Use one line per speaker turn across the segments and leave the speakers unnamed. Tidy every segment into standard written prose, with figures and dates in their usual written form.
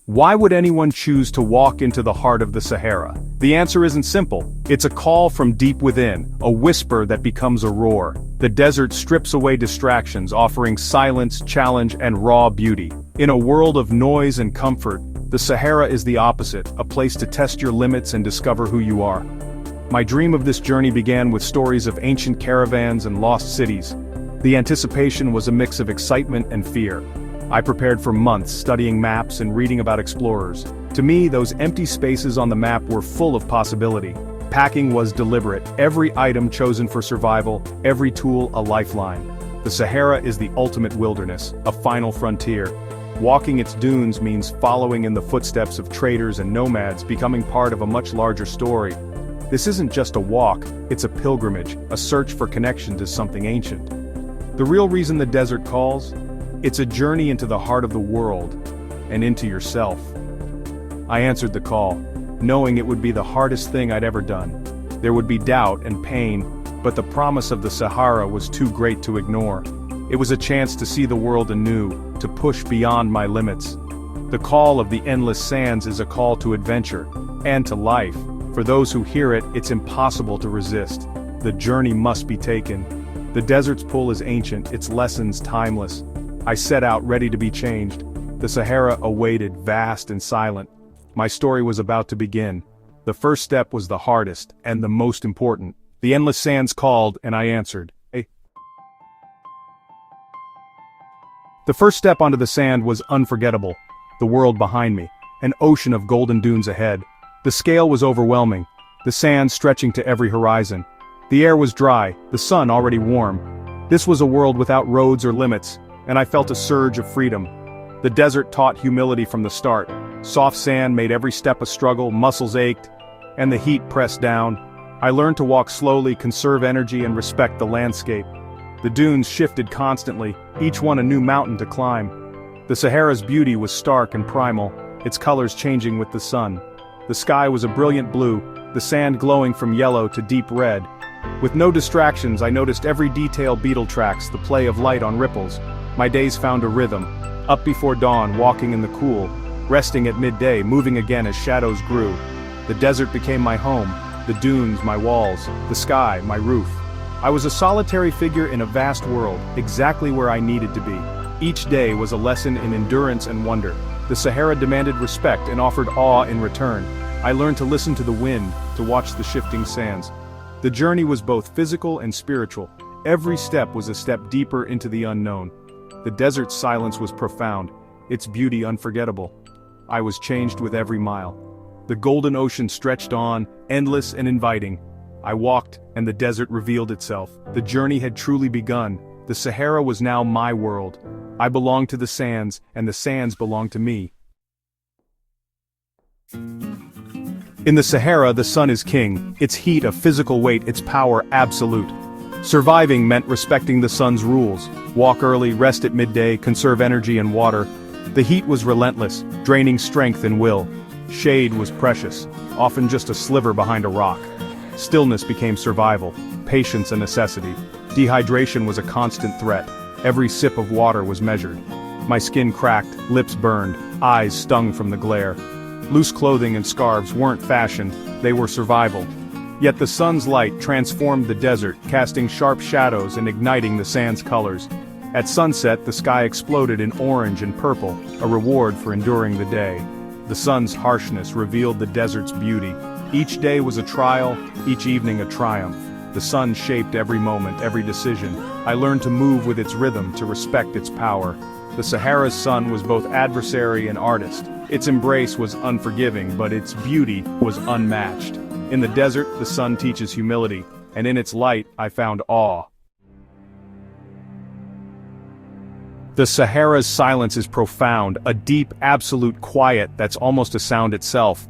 Why would anyone choose to walk into the heart of the Sahara? The answer isn't simple. It's a call from deep within, a whisper that becomes a roar. The desert strips away distractions, offering silence, challenge, and raw beauty. In a world of noise and comfort, the Sahara is the opposite, a place to test your limits and discover who you are. My dream of this journey began with stories of ancient caravans and lost cities. The anticipation was a mix of excitement and fear. I prepared for months, studying maps and reading about explorers. To me, those empty spaces on the map were full of possibility. Packing was deliberate, every item chosen for survival, every tool a lifeline. The Sahara is the ultimate wilderness, a final frontier. Walking its dunes means following in the footsteps of traders and nomads, becoming part of a much larger story. This isn't just a walk, it's a pilgrimage, a search for connection to something ancient. The real reason the desert calls? It's a journey into the heart of the world, and into yourself. I answered the call, knowing it would be the hardest thing I'd ever done. There would be doubt and pain, but the promise of the Sahara was too great to ignore. It was a chance to see the world anew, to push beyond my limits. The call of the endless sands is a call to adventure, and to life. For those who hear it, it's impossible to resist. The journey must be taken. The desert's pull is ancient, its lessons timeless. I set out ready to be changed. The Sahara awaited, vast and silent. My story was about to begin. The first step was the hardest, and the most important. The endless sands called, and I answered. The first step onto the sand was unforgettable. The world behind me, an ocean of golden dunes ahead. The scale was overwhelming, the sand stretching to every horizon. The air was dry, the sun already warm. This was a world without roads or limits, and I felt a surge of freedom. The desert taught humility from the start. Soft sand made every step a struggle, muscles ached, and the heat pressed down. I learned to walk slowly, conserve energy, and respect the landscape. The dunes shifted constantly, each one a new mountain to climb. The Sahara's beauty was stark and primal, its colors changing with the sun. The sky was a brilliant blue, the sand glowing from yellow to deep red. With no distractions, I noticed every detail: beetle tracks, the play of light on ripples. My days found a rhythm. Up before dawn, walking in the cool. Resting at midday, moving again as shadows grew. The desert became my home, the dunes my walls, the sky my roof. I was a solitary figure in a vast world, exactly where I needed to be. Each day was a lesson in endurance and wonder. The Sahara demanded respect and offered awe in return. I learned to listen to the wind, to watch the shifting sands. The journey was both physical and spiritual. Every step was a step deeper into the unknown. The desert's silence was profound, its beauty unforgettable. I was changed with every mile. The golden ocean stretched on, endless and inviting. I walked, and the desert revealed itself. The journey had truly begun. The Sahara was now my world. I belonged to the sands, and the sands belonged to me. In the Sahara, the sun is king, its heat a physical weight, its power absolute. Surviving meant respecting the sun's rules. Walk early, rest at midday, conserve energy and water. The heat was relentless, draining strength and will. Shade was precious, often just a sliver behind a rock. Stillness became survival, patience a necessity. Dehydration was a constant threat. Every sip of water was measured. My skin cracked, lips burned, eyes stung from the glare. Loose clothing and scarves weren't fashion, they were survival. Yet the sun's light transformed the desert, casting sharp shadows and igniting the sand's colors. At sunset, the sky exploded in orange and purple, a reward for enduring the day. The sun's harshness revealed the desert's beauty. Each day was a trial, each evening a triumph. The sun shaped every moment, every decision. I learned to move with its rhythm, to respect its power. The Sahara's sun was both adversary and artist. Its embrace was unforgiving, but its beauty was unmatched. In the desert, the sun teaches humility, and in its light, I found awe. The Sahara's silence is profound, a deep, absolute quiet that's almost a sound itself.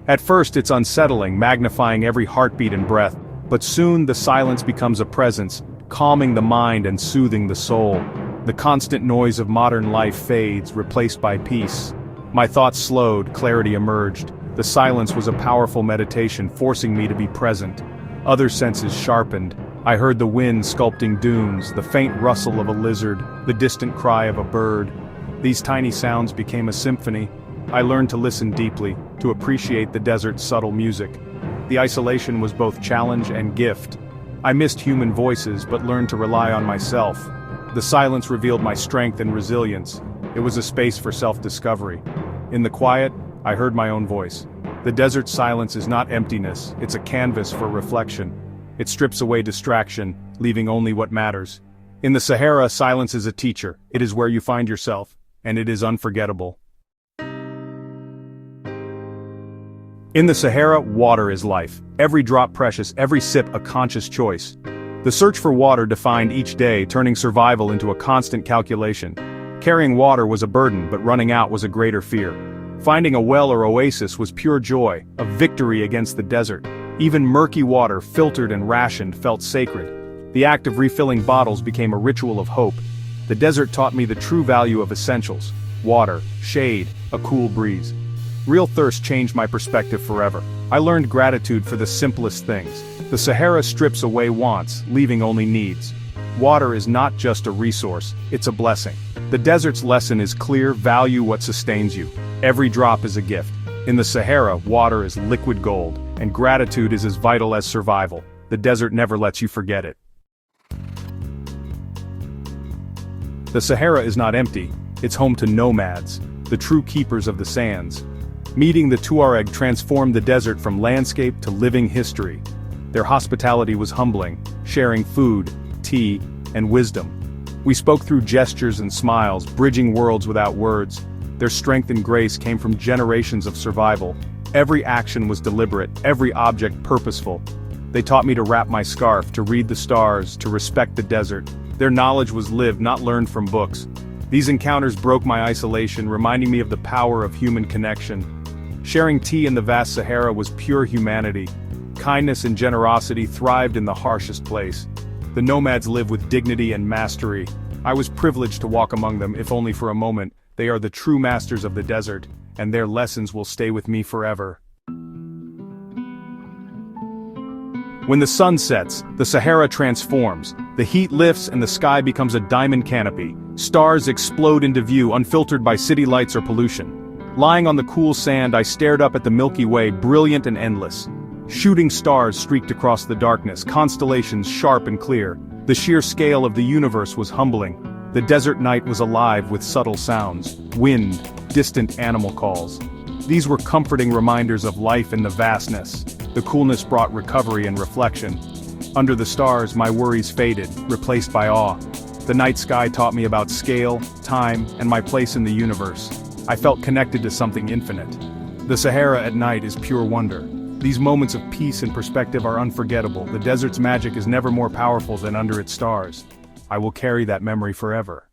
At first it's unsettling, magnifying every heartbeat and breath, but soon the silence becomes a presence, calming the mind and soothing the soul. The constant noise of modern life fades, replaced by peace. My thoughts slowed, clarity emerged. The silence was a powerful meditation, forcing me to be present. Other senses sharpened. I heard the wind sculpting dunes, the faint rustle of a lizard, the distant cry of a bird. These tiny sounds became a symphony. I learned to listen deeply, to appreciate the desert's subtle music. The isolation was both challenge and gift. I missed human voices but learned to rely on myself. The silence revealed my strength and resilience. It was a space for self-discovery. In the quiet, I heard my own voice. The desert's silence is not emptiness, it's a canvas for reflection. It strips away distraction, leaving only what matters. In the Sahara, silence is a teacher. It is where you find yourself, and it is unforgettable. In the Sahara, water is life. Every drop precious, every sip a conscious choice. The search for water defined each day, turning survival into a constant calculation. Carrying water was a burden, but running out was a greater fear. Finding a well or oasis was pure joy, a victory against the desert. Even murky water, filtered and rationed, felt sacred. The act of refilling bottles became a ritual of hope. The desert taught me the true value of essentials: water, shade, a cool breeze. Real thirst changed my perspective forever. I learned gratitude for the simplest things. The Sahara strips away wants, leaving only needs. Water is not just a resource, it's a blessing. The desert's lesson is clear: value what sustains you. Every drop is a gift. In the Sahara, water is liquid gold, and gratitude is as vital as survival. The desert never lets you forget it. The Sahara is not empty, it's home to nomads, the true keepers of the sands. Meeting the Tuareg transformed the desert from landscape to living history. Their hospitality was humbling, sharing food, tea, and wisdom. We spoke through gestures and smiles, bridging worlds without words. Their strength and grace came from generations of survival. Every action was deliberate, every object purposeful. They taught me to wrap my scarf, to read the stars, to respect the desert. Their knowledge was lived, not learned from books. These encounters broke my isolation, reminding me of the power of human connection. Sharing tea in the vast Sahara was pure humanity. Kindness and generosity thrived in the harshest place. The nomads live with dignity and mastery. I was privileged to walk among them, if only for a moment. They are the true masters of the desert, and their lessons will stay with me forever. When the sun sets, the Sahara transforms. The heat lifts and the sky becomes a diamond canopy. Stars explode into view, unfiltered by city lights or pollution. Lying on the cool sand, I stared up at the Milky Way, brilliant and endless. Shooting stars streaked across the darkness, constellations sharp and clear. The sheer scale of the universe was humbling. The desert night was alive with subtle sounds, wind, distant animal calls. These were comforting reminders of life in the vastness. The coolness brought recovery and reflection. Under the stars, my worries faded, replaced by awe. The night sky taught me about scale, time, and my place in the universe. I felt connected to something infinite. The Sahara at night is pure wonder. These moments of peace and perspective are unforgettable. The desert's magic is never more powerful than under its stars. I will carry that memory forever.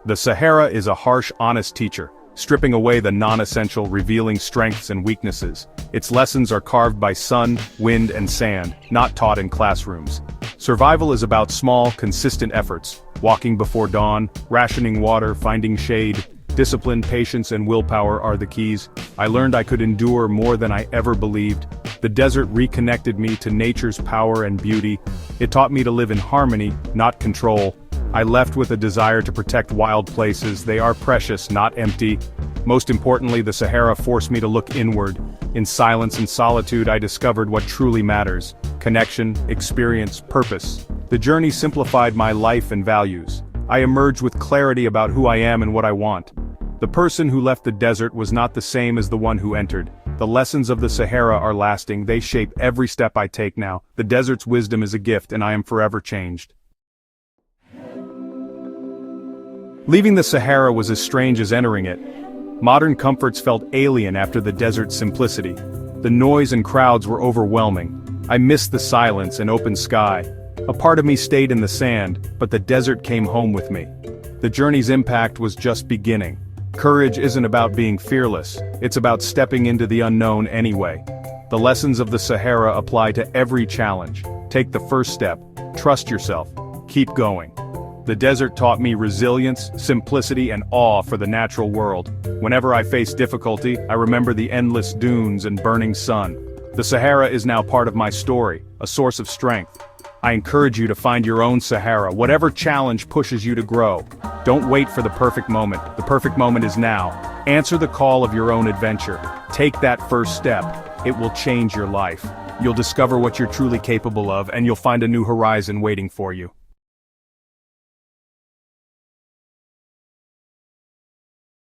The Sahara is a harsh, honest teacher, stripping away the non-essential, revealing strengths and weaknesses. Its lessons are carved by sun, wind, and sand, not taught in classrooms. Survival is about small, consistent efforts: walking before dawn, rationing water, finding shade. Discipline, patience, and willpower are the keys. I learned I could endure more than I ever believed. The desert reconnected me to nature's power and beauty. It taught me to live in harmony, not control. I left with a desire to protect wild places. They are precious, not empty. Most importantly, the Sahara forced me to look inward. In silence and solitude, I discovered what truly matters: connection, experience, purpose. The journey simplified my life and values. I emerged with clarity about who I am and what I want. The person who left the desert was not the same as the one who entered. The lessons of the Sahara are lasting. They shape every step I take now. The desert's wisdom is a gift, and I am forever changed. Leaving the Sahara was as strange as entering it. Modern comforts felt alien after the desert's simplicity. The noise and crowds were overwhelming. I missed the silence and open sky. A part of me stayed in the sand, but the desert came home with me. The journey's impact was just beginning. Courage isn't about being fearless, it's about stepping into the unknown anyway. The lessons of the Sahara apply to every challenge. Take the first step, trust yourself, keep going. The desert taught me resilience, simplicity, and awe for the natural world. Whenever I face difficulty, I remember the endless dunes and burning sun. The Sahara is now part of my story, a source of strength. I encourage you to find your own Sahara, whatever challenge pushes you to grow. Don't wait for the perfect moment. The perfect moment is now. Answer the call of your own adventure. Take that first step. It will change your life. You'll discover what you're truly capable of, and you'll find a new horizon waiting for you.